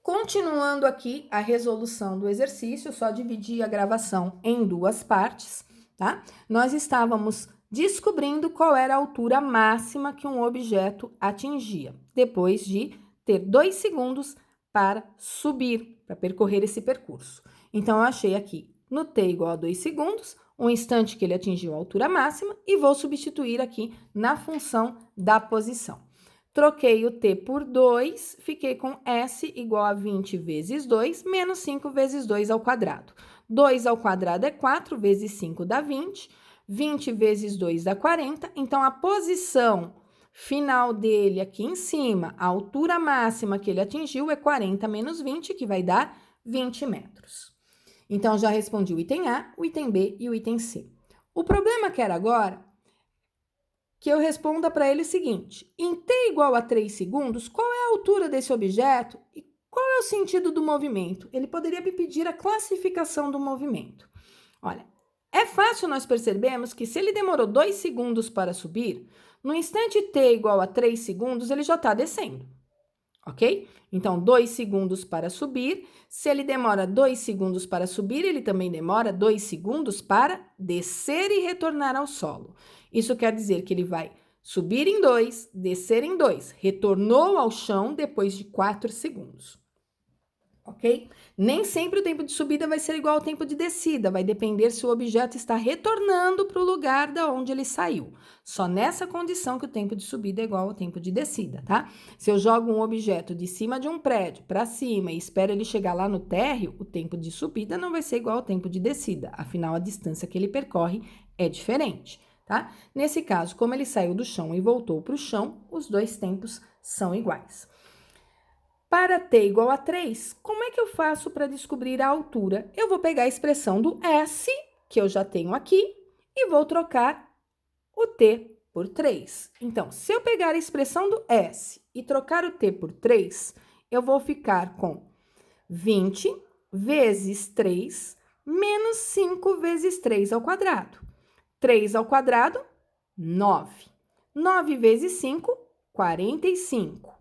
Continuando aqui a resolução do exercício, só dividir a gravação em duas partes, tá? Nós estávamos descobrindo qual era a altura máxima que um objeto atingia, depois de ter 2 segundos para subir, para percorrer esse percurso. Então, eu achei aqui no t igual a 2 segundos, o instante que ele atingiu a altura máxima, e vou substituir aqui na função da posição. Troquei o t por 2, fiquei com s igual a 20 vezes 2, menos 5 vezes 2 ao quadrado. 2 ao quadrado é 4, vezes 5 dá 20, 20 vezes 2 dá 40, então a posição final dele aqui em cima, a altura máxima que ele atingiu é 40 menos 20, que vai dar 20 metros. Então, já respondi o item A, o item B e o item C. O problema que era agora que eu responda para ele o seguinte: em t igual a 3 segundos, qual é a altura desse objeto e qual é o sentido do movimento? Ele poderia me pedir a classificação do movimento. Olha, é fácil nós percebermos que se ele demorou 2 segundos para subir, no instante t igual a 3 segundos, ele já está descendo, ok? Então, 2 segundos para subir. Se ele demora 2 segundos para subir, ele também demora 2 segundos para descer e retornar ao solo. Isso quer dizer que ele vai subir em 2, descer em 2, retornou ao chão depois de 4 segundos. Ok? Nem sempre o tempo de subida vai ser igual ao tempo de descida, vai depender se o objeto está retornando para o lugar da onde ele saiu. Só nessa condição que o tempo de subida é igual ao tempo de descida, tá? Se eu jogo um objeto de cima de um prédio para cima e espero ele chegar lá no térreo, o tempo de subida não vai ser igual ao tempo de descida, afinal a distância que ele percorre é diferente, tá? Nesse caso, como ele saiu do chão e voltou para o chão, os dois tempos são iguais. Para t igual a 3, como é que eu faço para descobrir a altura? Eu vou pegar a expressão do s, que eu já tenho aqui, e vou trocar o t por 3. Então, se eu pegar a expressão do s e trocar o t por 3, eu vou ficar com 20 vezes 3 menos 5 vezes 3 ao quadrado. 3 ao quadrado, 9. 9 vezes 5, 45.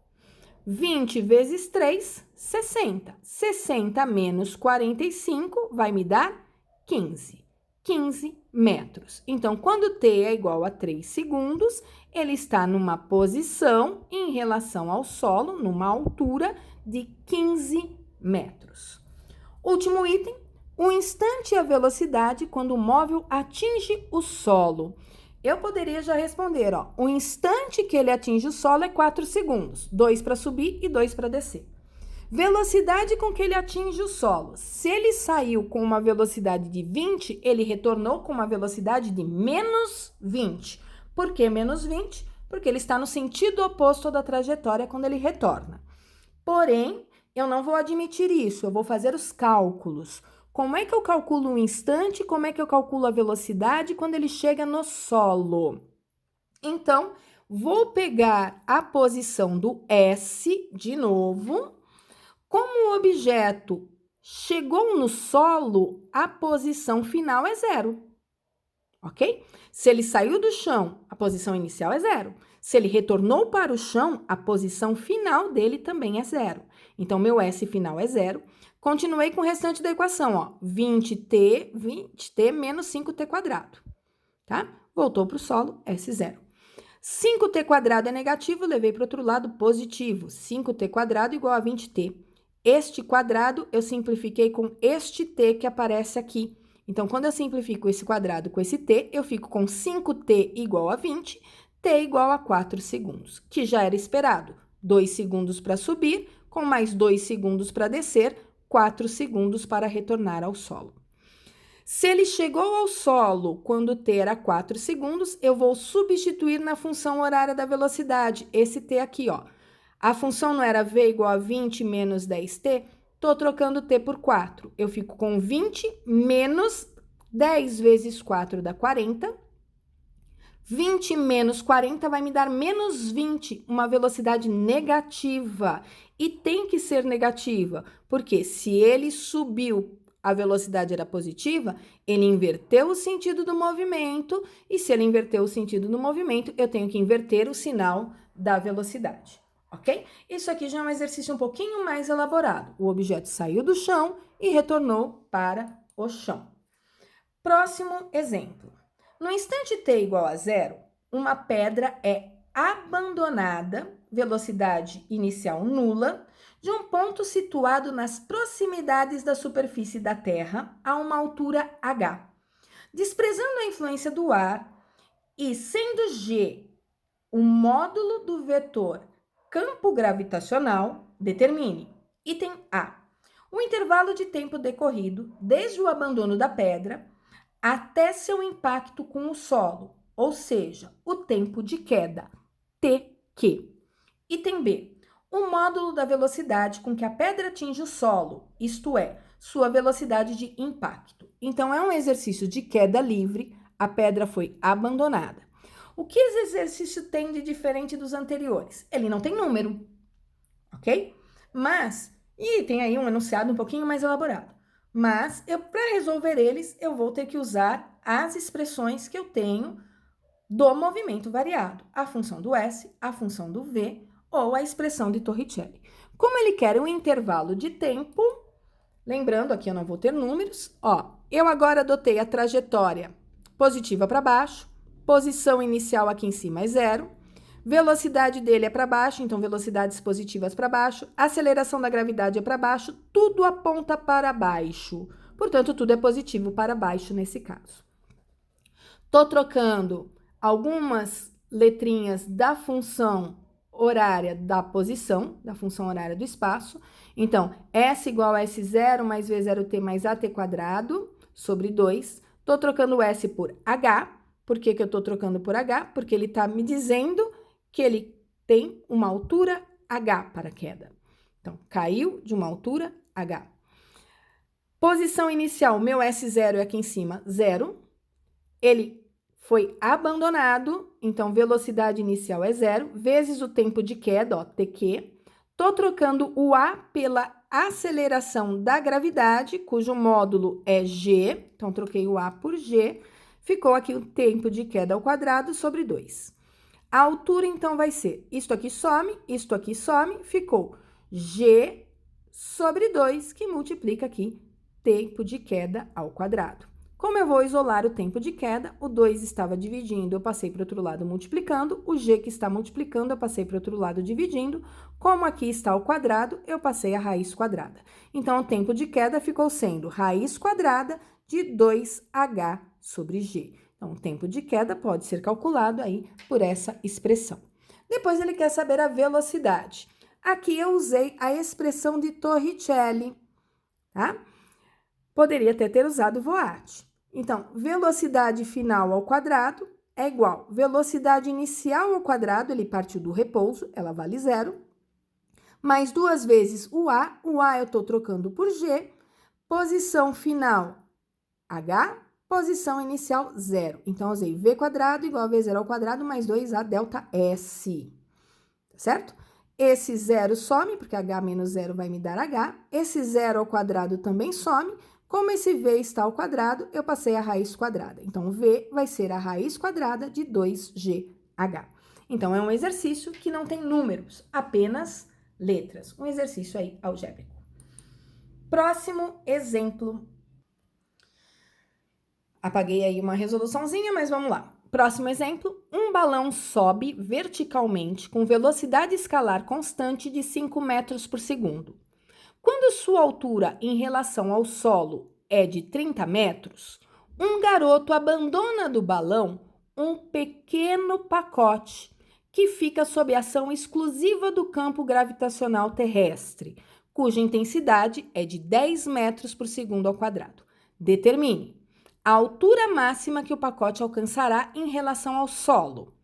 20 vezes 3, 60. 60 menos 45 vai me dar 15. 15 metros. Então, quando t é igual a 3 segundos, ele está numa posição em relação ao solo, numa altura de 15 metros. Último item, o instante e a velocidade quando o móvel atinge o solo. Eu poderia já responder, ó, o instante que ele atinge o solo é 4 segundos, 2 para subir e 2 para descer. Velocidade com que ele atinge o solo. Se ele saiu com uma velocidade de 20, ele retornou com uma velocidade de menos 20. Por que menos 20? Porque ele está no sentido oposto da trajetória quando ele retorna. Porém, eu não vou admitir isso, eu vou fazer os cálculos. Como é que eu calculo o instante? Como é que eu calculo a velocidade quando ele chega no solo? Então, vou pegar a posição do S de novo. Como o objeto chegou no solo, a posição final é 0. Ok? Se ele saiu do chão, a posição inicial é 0. Se ele retornou para o chão, a posição final dele também é 0. Então, meu S final é 0. Continuei com o restante da equação, ó, 20t menos 5t quadrado, tá? Voltou para o solo, S0. 5t quadrado é negativo, levei para o outro lado positivo. 5t quadrado igual a 20t. Este quadrado eu simplifiquei com este t que aparece aqui. Então, quando eu simplifico esse quadrado com esse t, eu fico com 5t igual a 20, t igual a 4 segundos, que já era esperado. 2 segundos para subir, com mais 2 segundos para descer, 4 segundos para retornar ao solo. Se ele chegou ao solo quando t era 4 segundos, eu vou substituir na função horária da velocidade, esse t aqui, ó. A função não era v igual a 20 menos 10t? Estou trocando t por 4. Eu fico com 20 menos 10 vezes 4 dá 40. 20 menos 40 vai me dar menos 20, uma velocidade negativa. E tem que ser negativa, porque se ele subiu, a velocidade era positiva, ele inverteu o sentido do movimento, e se ele inverteu o sentido do movimento, eu tenho que inverter o sinal da velocidade. ok? Isso aqui já é um exercício um pouquinho mais elaborado. O objeto saiu do chão e retornou para o chão. Próximo exemplo. No instante t igual a 0, uma pedra é abandonada, velocidade inicial nula, de um ponto situado nas proximidades da superfície da Terra a uma altura h. Desprezando a influência do ar e sendo g o módulo do vetor campo gravitacional, determine. Item A. O intervalo de tempo decorrido desde o abandono da pedra até seu impacto com o solo, ou seja, o tempo de queda, TQ. Item B. O módulo da velocidade com que a pedra atinge o solo, isto é, sua velocidade de impacto. Então, é um exercício de queda livre, a pedra foi abandonada. O que esse exercício tem de diferente dos anteriores? Ele não tem número, ok? E tem aí um enunciado um pouquinho mais elaborado. Mas, para resolver eles, eu vou ter que usar as expressões que eu tenho do movimento variado. A função do S, a função do V ou a expressão de Torricelli. Como ele quer um intervalo de tempo, lembrando, aqui eu não vou ter números, eu agora adotei a trajetória positiva para baixo, posição inicial aqui em cima é 0, velocidade dele é para baixo, então velocidades positivas para baixo, aceleração da gravidade é para baixo, tudo aponta para baixo. Portanto, tudo é positivo para baixo nesse caso. Tô trocando algumas letrinhas da função horária da posição, da função horária do espaço. Então, S igual a S0 mais V0t mais AT quadrado sobre 2. Tô trocando o S por H. Por que que eu tô trocando por H? Porque ele tá me dizendo que ele tem uma altura H para queda. Então, caiu de uma altura H. Posição inicial, meu S0 é aqui em cima, 0. Ele foi abandonado, então velocidade inicial é 0, vezes o tempo de queda, TQ. Tô trocando o A pela aceleração da gravidade, cujo módulo é G, então troquei o A por G, ficou aqui o tempo de queda ao quadrado sobre 2. A altura, então, vai ser isto aqui some, ficou G sobre 2, que multiplica aqui tempo de queda ao quadrado. Como eu vou isolar o tempo de queda, o 2 estava dividindo, eu passei para o outro lado multiplicando, o g que está multiplicando, eu passei para o outro lado dividindo, como aqui está o quadrado, eu passei a raiz quadrada. Então, o tempo de queda ficou sendo raiz quadrada de 2h sobre g. Então, o tempo de queda pode ser calculado aí por essa expressão. Depois, ele quer saber a velocidade. Aqui eu usei a expressão de Torricelli, tá? Poderia ter usado Voat. Então, velocidade final ao quadrado é igual velocidade inicial ao quadrado, ele partiu do repouso, ela vale 0, mais 2 vezes o A eu estou trocando por G, posição final H, posição inicial 0. Então, eu usei V quadrado igual a V0 ao quadrado mais 2A delta S, tá certo? Esse 0 some, porque H menos 0 vai me dar H, esse 0 ao quadrado também some. Como esse V está ao quadrado, eu passei a raiz quadrada. Então, V vai ser a raiz quadrada de 2GH. Então, é um exercício que não tem números, apenas letras. Um exercício aí algébrico. Próximo exemplo. Apaguei aí uma resoluçãozinha, mas vamos lá. Próximo exemplo. Um balão sobe verticalmente com velocidade escalar constante de 5 metros por segundo. Quando sua altura em relação ao solo é de 30 metros, um garoto abandona do balão um pequeno pacote que fica sob ação exclusiva do campo gravitacional terrestre, cuja intensidade é de 10 metros por segundo ao quadrado. Determine a altura máxima que o pacote alcançará em relação ao solo.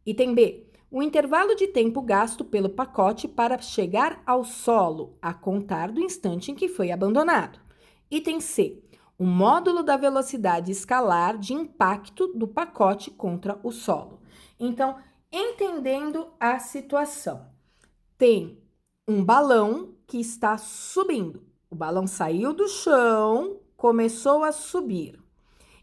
Item B. O intervalo de tempo gasto pelo pacote para chegar ao solo, a contar do instante em que foi abandonado. Item C. O módulo da velocidade escalar de impacto do pacote contra o solo. Então, entendendo a situação, tem um balão que está subindo. O balão saiu do chão, começou a subir.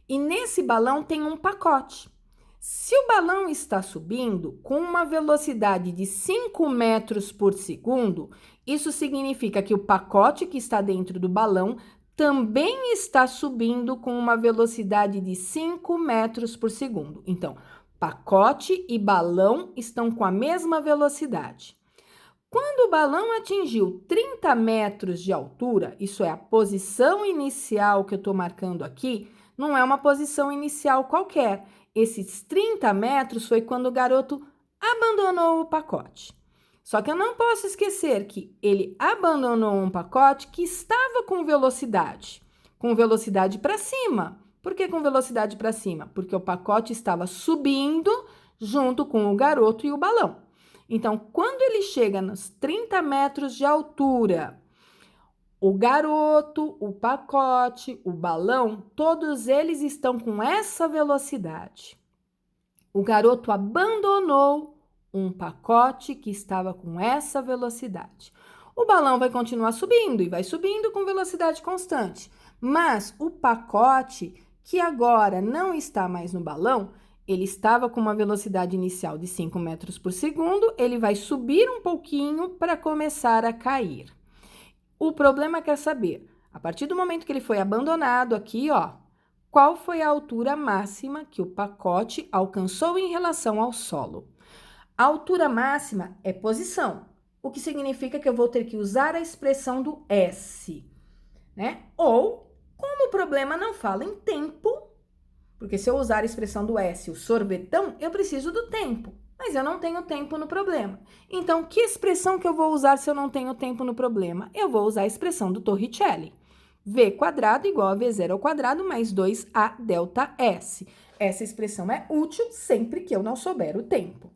E nesse balão tem um pacote. Se o balão está subindo com uma velocidade de 5 metros por segundo, isso significa que o pacote que está dentro do balão também está subindo com uma velocidade de 5 metros por segundo. Então, pacote e balão estão com a mesma velocidade. Quando o balão atingiu 30 metros de altura, isso é a posição inicial que eu estou marcando aqui, não é uma posição inicial qualquer. Esses 30 metros foi quando o garoto abandonou o pacote. Só que eu não posso esquecer que ele abandonou um pacote que estava com velocidade para cima. Por que com velocidade para cima? Porque o pacote estava subindo junto com o garoto e o balão. Então, quando ele chega nos 30 metros de altura, o garoto, o pacote, o balão, todos eles estão com essa velocidade. O garoto abandonou um pacote que estava com essa velocidade. O balão vai continuar subindo e vai subindo com velocidade constante, mas o pacote, que agora não está mais no balão, ele estava com uma velocidade inicial de 5 metros por segundo, ele vai subir um pouquinho para começar a cair. O problema quer saber, a partir do momento que ele foi abandonado aqui, ó, qual foi a altura máxima que o pacote alcançou em relação ao solo? A altura máxima é posição, o que significa que eu vou ter que usar a expressão do S, né? Ou, como o problema não fala em tempo, porque se eu usar a expressão do S, o sorvetão, eu preciso do tempo, mas eu não tenho tempo no problema. Então, que expressão que eu vou usar se eu não tenho tempo no problema? Eu vou usar a expressão do Torricelli. V quadrado igual a V0 ao quadrado mais 2A delta S. Essa expressão é útil sempre que eu não souber o tempo.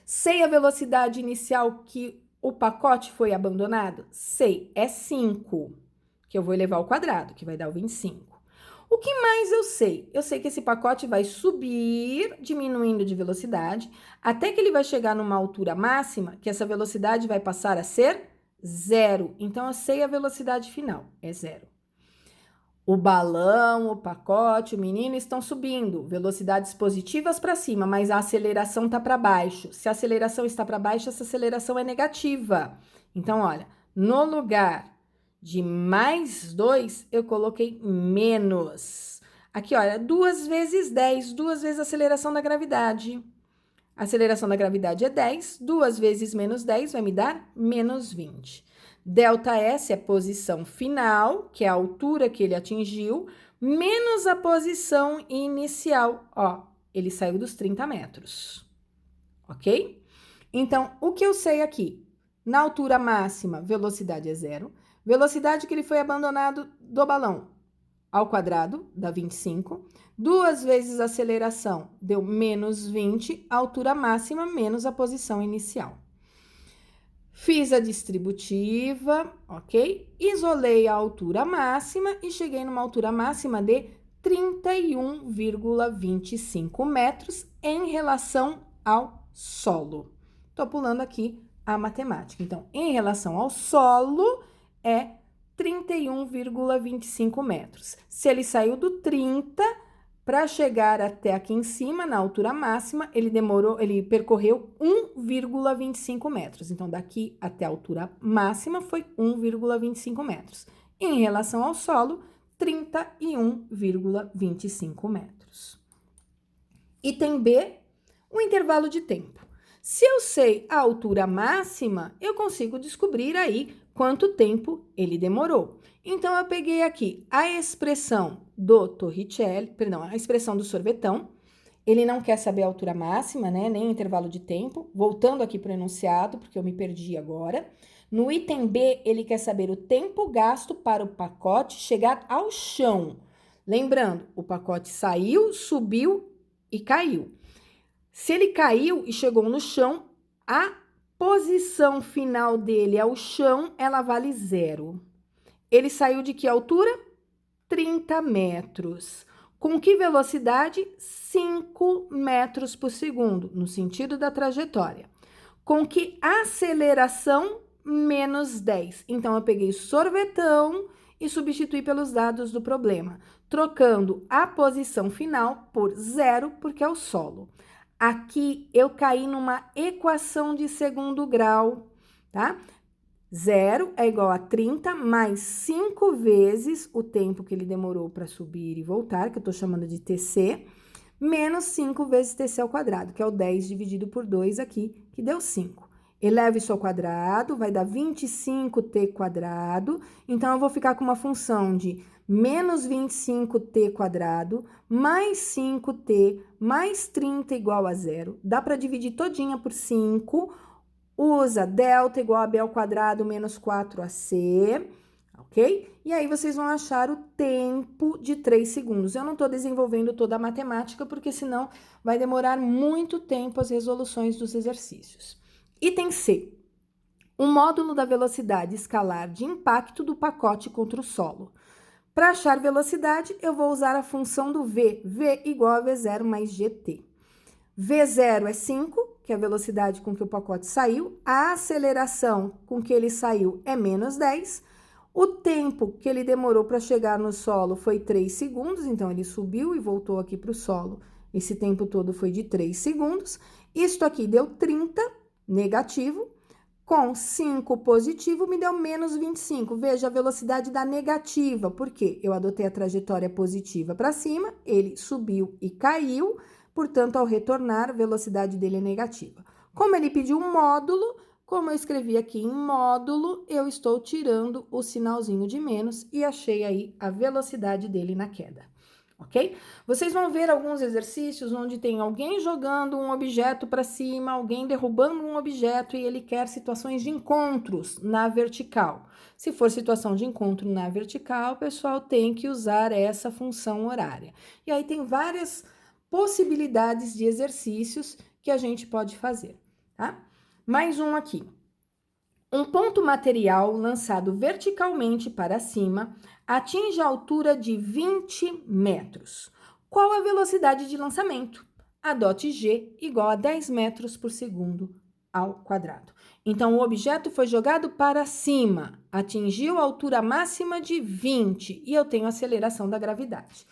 Sei a velocidade inicial que o pacote foi abandonado? Sei, é 5, que eu vou elevar ao quadrado, que vai dar o 25. O que mais eu sei? Eu sei que esse pacote vai subir, diminuindo de velocidade, até que ele vai chegar numa altura máxima, que essa velocidade vai passar a ser 0. Então, eu sei a velocidade final, é 0. O balão, o pacote, o menino estão subindo, velocidades positivas para cima, mas a aceleração está para baixo. Se a aceleração está para baixo, essa aceleração é negativa. Então, olha, no lugar de mais 2, eu coloquei menos. Aqui, olha, 2 vezes 10, 2 vezes a aceleração da gravidade. A aceleração da gravidade é 10, 2 vezes menos 10 vai me dar menos 20. Delta S é posição final, que é a altura que ele atingiu, menos a posição inicial. Ó, ele saiu dos 30 metros, ok? Então, o que eu sei aqui? Na altura máxima, velocidade é 0. Velocidade que ele foi abandonado do balão ao quadrado, dá 25. 2 vezes a aceleração, deu menos 20. Altura máxima menos a posição inicial. Fiz a distributiva, ok? Isolei a altura máxima e cheguei numa altura máxima de 31,25 metros em relação ao solo. Tô pulando aqui a matemática. Então, em relação ao solo, é 31,25 metros. Se ele saiu do 30, para chegar até aqui em cima, na altura máxima, ele percorreu 1,25 metros. Então, daqui até a altura máxima foi 1,25 metros. Em relação ao solo, 31,25 metros. Item B, o intervalo de tempo. Se eu sei a altura máxima, eu consigo descobrir aí quanto tempo ele demorou. Então, eu peguei aqui a expressão do Torricelli, perdão, a expressão do sorvetão. Ele não quer saber a altura máxima, né, nem o intervalo de tempo. Voltando aqui para o enunciado, porque eu me perdi agora. No item B, ele quer saber o tempo gasto para o pacote chegar ao chão. Lembrando, o pacote saiu, subiu e caiu. Se ele caiu e chegou no chão, a posição final dele ao chão, ela vale 0. Ele saiu de que altura? 30 metros. Com que velocidade? 5 metros por segundo, no sentido da trajetória. Com que aceleração? Menos 10. Então, eu peguei sorvetão e substituir pelos dados do problema, trocando a posição final por 0, porque é o solo. Aqui eu caí numa equação de segundo grau, tá? 0 é igual a 30 mais 5 vezes o tempo que ele demorou para subir e voltar, que eu estou chamando de TC, menos 5 vezes TC ao quadrado, que é o 10 dividido por 2 aqui, que deu 5. Eleve isso ao quadrado, vai dar 25t quadrado. Então, eu vou ficar com uma função de menos 25t quadrado, mais 5t, mais 30 igual a 0. Dá para dividir todinha por 5. Usa delta igual a b ao quadrado menos 4ac, ok? E aí, vocês vão achar o tempo de 3 segundos. Eu não estou desenvolvendo toda a matemática, porque senão vai demorar muito tempo as resoluções dos exercícios. Item C. O módulo da velocidade escalar de impacto do pacote contra o solo. Para achar velocidade, eu vou usar a função do V. V igual a V0 mais GT. V0 é 5, que é a velocidade com que o pacote saiu. A aceleração com que ele saiu é menos 10. O tempo que ele demorou para chegar no solo foi 3 segundos, então ele subiu e voltou aqui para o solo. Esse tempo todo foi de 3 segundos. Isto aqui deu 30, negativo, com 5 positivo me deu menos 25. Veja a velocidade da negativa, porque eu adotei a trajetória positiva para cima, ele subiu e caiu, portanto, ao retornar, a velocidade dele é negativa. Como ele pediu um módulo, como eu escrevi aqui em módulo, eu estou tirando o sinalzinho de menos e achei aí a velocidade dele na queda. Ok? Vocês vão ver alguns exercícios onde tem alguém jogando um objeto para cima, alguém derrubando um objeto e ele quer situações de encontros na vertical. Se for situação de encontro na vertical, o pessoal tem que usar essa função horária. E aí tem várias possibilidades de exercícios que a gente pode fazer, tá? Mais um aqui. Um ponto material lançado verticalmente para cima atinge a altura de 20 metros. Qual a velocidade de lançamento? Adote G igual a 10 metros por segundo ao quadrado. Então, o objeto foi jogado para cima, atingiu a altura máxima de 20 e eu tenho a aceleração da gravidade.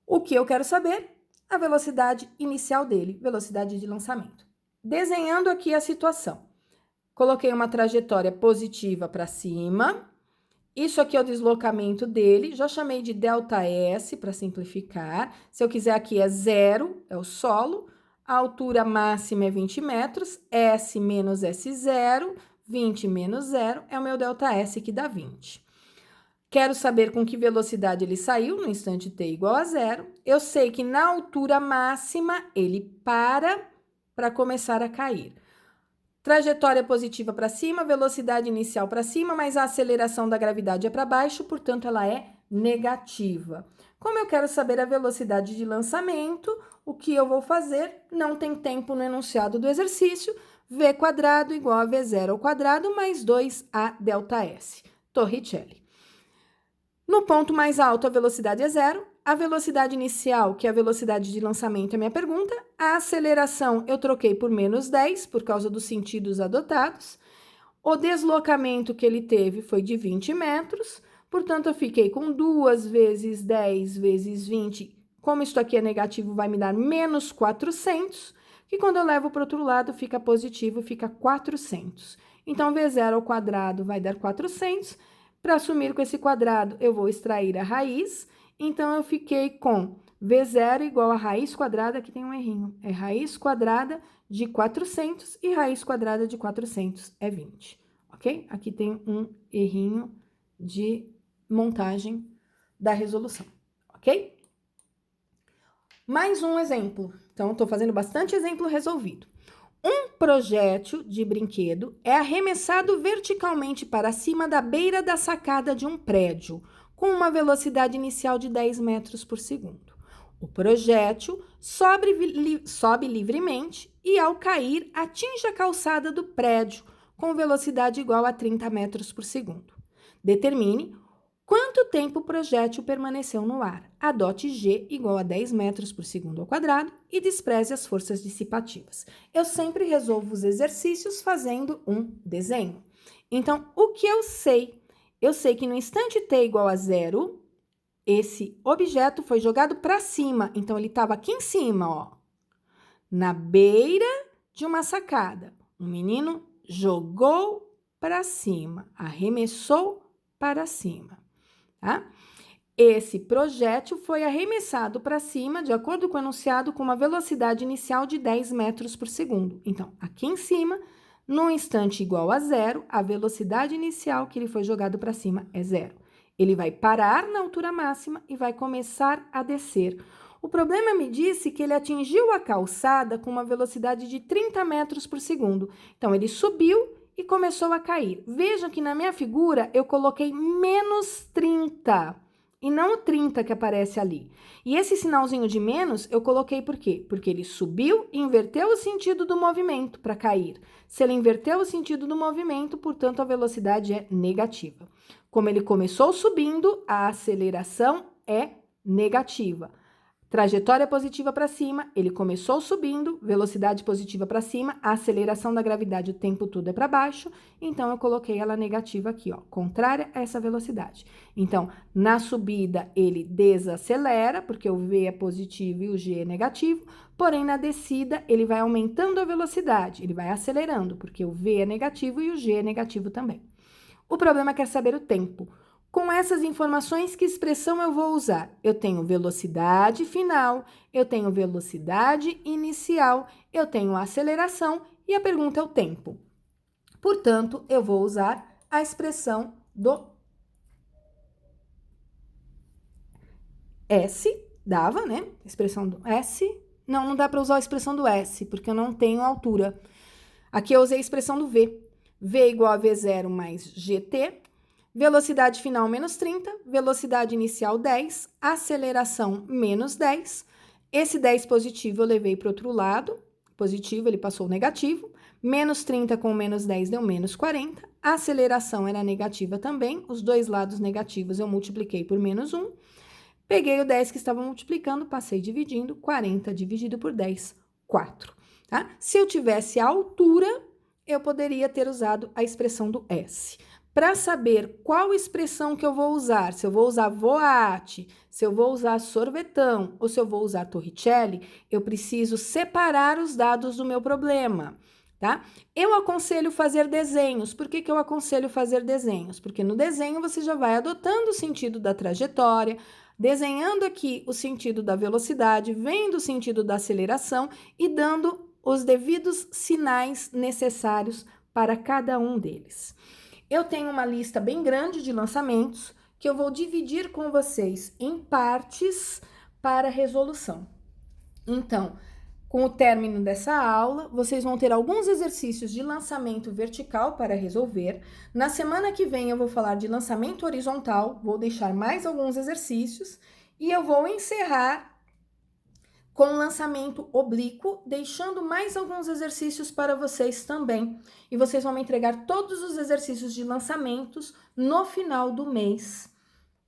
O que eu quero saber? A velocidade inicial dele, velocidade de lançamento. Desenhando aqui a situação. Coloquei uma trajetória positiva para cima. Isso aqui é o deslocamento dele. Já chamei de ΔS para simplificar. Se eu quiser aqui é 0, é o solo. A altura máxima é 20 metros. S menos S0, 20 menos 0 é o meu ΔS que dá 20. Quero saber com que velocidade ele saiu no instante t igual a 0. Eu sei que na altura máxima ele para começar a cair. Trajetória positiva para cima, velocidade inicial para cima, mas a aceleração da gravidade é para baixo, portanto, ela é negativa. Como eu quero saber a velocidade de lançamento, o que eu vou fazer? Não tem tempo no enunciado do exercício. V quadrado igual a V0 ao quadrado mais 2A ΔS. Torricelli. No ponto mais alto, a velocidade é 0. A velocidade inicial, que é a velocidade de lançamento, é a minha pergunta. A aceleração eu troquei por menos 10, por causa dos sentidos adotados. O deslocamento que ele teve foi de 20 metros, portanto, eu fiquei com 2 vezes 10 vezes 20. Como isso aqui é negativo, vai me dar menos 400, que quando eu levo para o outro lado, fica positivo, fica 400. Então, V0 ao quadrado vai dar 400. Para assumir com esse quadrado, eu vou extrair a raiz. Então, eu fiquei com V0 igual a raiz quadrada, aqui tem um errinho, é raiz quadrada de 400 e raiz quadrada de 400 é 20, ok? Aqui tem um errinho de montagem da resolução, ok? Mais um exemplo. Então, estou fazendo bastante exemplo resolvido. Um projétil de brinquedo é arremessado verticalmente para cima da beira da sacada de um prédio, com uma velocidade inicial de 10 metros por segundo. O projétil sobe livremente e, ao cair, atinge a calçada do prédio, com velocidade igual a 30 metros por segundo. Determine quanto tempo o projétil permaneceu no ar. Adote G igual a 10 metros por segundo ao quadrado e despreze as forças dissipativas. Eu sempre resolvo os exercícios fazendo um desenho. Então, o que eu sei? Eu sei que no instante t igual a 0, esse objeto foi jogado para cima. Então, ele estava aqui em cima, ó, na beira de uma sacada. O menino jogou para cima, arremessou para cima, tá? Esse projétil foi arremessado para cima, de acordo com o enunciado, com uma velocidade inicial de 10 metros por segundo. Então, aqui em cima, num instante igual a 0, a velocidade inicial que ele foi jogado para cima é 0. Ele vai parar na altura máxima e vai começar a descer. O problema me disse que ele atingiu a calçada com uma velocidade de 30 metros por segundo. Então, ele subiu e começou a cair. Vejam que na minha figura eu coloquei menos 30 e não o 30 que aparece ali. E esse sinalzinho de menos eu coloquei por quê? Porque ele subiu e inverteu o sentido do movimento para cair. Se ele inverteu o sentido do movimento, portanto, a velocidade é negativa. Como ele começou subindo, a aceleração é negativa. Trajetória positiva para cima, ele começou subindo, velocidade positiva para cima, a aceleração da gravidade o tempo todo é para baixo, então eu coloquei ela negativa aqui, ó, contrária a essa velocidade. Então, na subida ele desacelera, porque o V é positivo e o G é negativo, porém na descida ele vai aumentando a velocidade, ele vai acelerando, porque o V é negativo e o G é negativo também. O problema é quer saber o tempo. Com essas informações, que expressão eu vou usar? Eu tenho velocidade final, eu tenho velocidade inicial, eu tenho aceleração e a pergunta é o tempo. Portanto, eu vou usar a expressão do S, dava, né? Expressão do S. Não dá para usar a expressão do S, porque eu não tenho altura. Aqui eu usei a expressão do V. V igual a V0 mais GT. Velocidade final menos 30, velocidade inicial 10, aceleração menos 10. Esse 10 positivo eu levei para o outro lado, positivo, ele passou negativo. Menos 30 com menos 10 deu menos 40. A aceleração era negativa também, os dois lados negativos eu multipliquei por menos 1. Peguei o 10 que estava multiplicando, passei dividindo, 40 dividido por 10, 4. Tá? Se eu tivesse a altura, eu poderia ter usado a expressão do S. Para saber qual expressão que eu vou usar, se eu vou usar voate, se eu vou usar sorvetão ou se eu vou usar Torricelli, eu preciso separar os dados do meu problema, tá? Eu aconselho fazer desenhos. Por que eu aconselho fazer desenhos? Porque no desenho você já vai adotando o sentido da trajetória, desenhando aqui o sentido da velocidade, vendo o sentido da aceleração e dando os devidos sinais necessários para cada um deles. Eu tenho uma lista bem grande de lançamentos que eu vou dividir com vocês em partes para resolução. Então, com o término dessa aula, vocês vão ter alguns exercícios de lançamento vertical para resolver. Na semana que vem eu vou falar de lançamento horizontal, vou deixar mais alguns exercícios e eu vou encerrar com lançamento oblíquo, deixando mais alguns exercícios para vocês também. E vocês vão me entregar todos os exercícios de lançamentos no final do mês,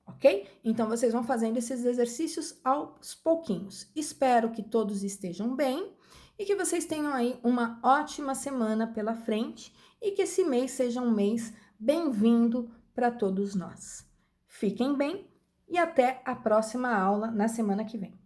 ok? Então, vocês vão fazendo esses exercícios aos pouquinhos. Espero que todos estejam bem e que vocês tenham aí uma ótima semana pela frente e que esse mês seja um mês bem-vindo para todos nós. Fiquem bem e até a próxima aula na semana que vem.